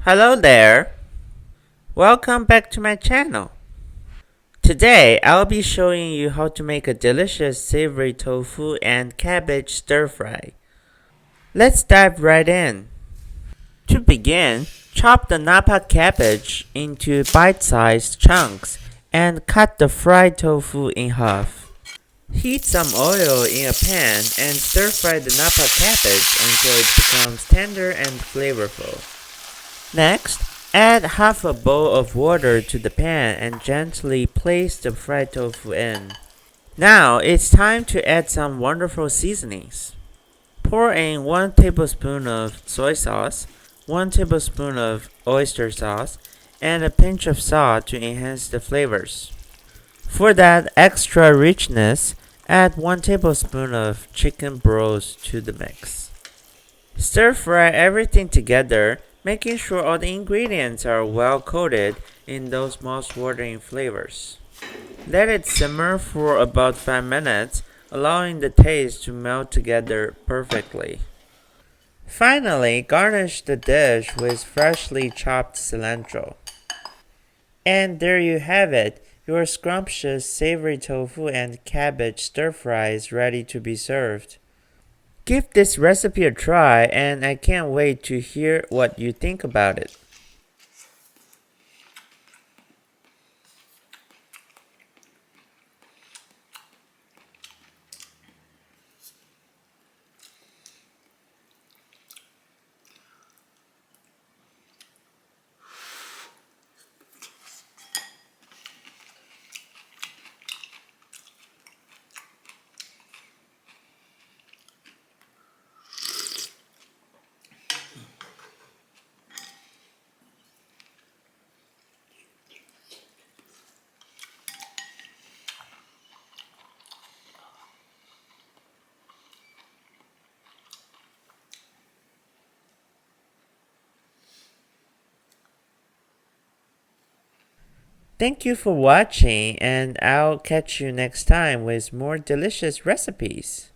Hello there! Welcome back to my channel. Today I'll be showing you how to make a delicious savory tofu and cabbage stir fry. Let's dive right in. To begin, chop the napa cabbage into bite-sized chunks and cut the fried tofu in half. Heat some oil in a pan and stir fry the napa cabbage until it becomes tender and flavorful. Next, add half a bowl of water to the pan and gently place the fried tofu in. Now it's time to add some wonderful seasonings. Pour in 1 tablespoon of soy sauce, 1 tablespoon of oyster sauce, and a pinch of salt to enhance the flavors. For that extra richness, add 1 tablespoon of chicken broth to the mix. Stir fry everything together, making sure all the ingredients are well coated in those mouth-watering flavors. Let it simmer for about 5 minutes, allowing the taste to melt together perfectly. Finally, garnish the dish with freshly chopped cilantro. And there you have it, your scrumptious savory tofu and cabbage stir fry is ready to be served. Give this recipe a try, and I can't wait to hear what you think about it. Thank you for watching, and I'll catch you next time with more delicious recipes.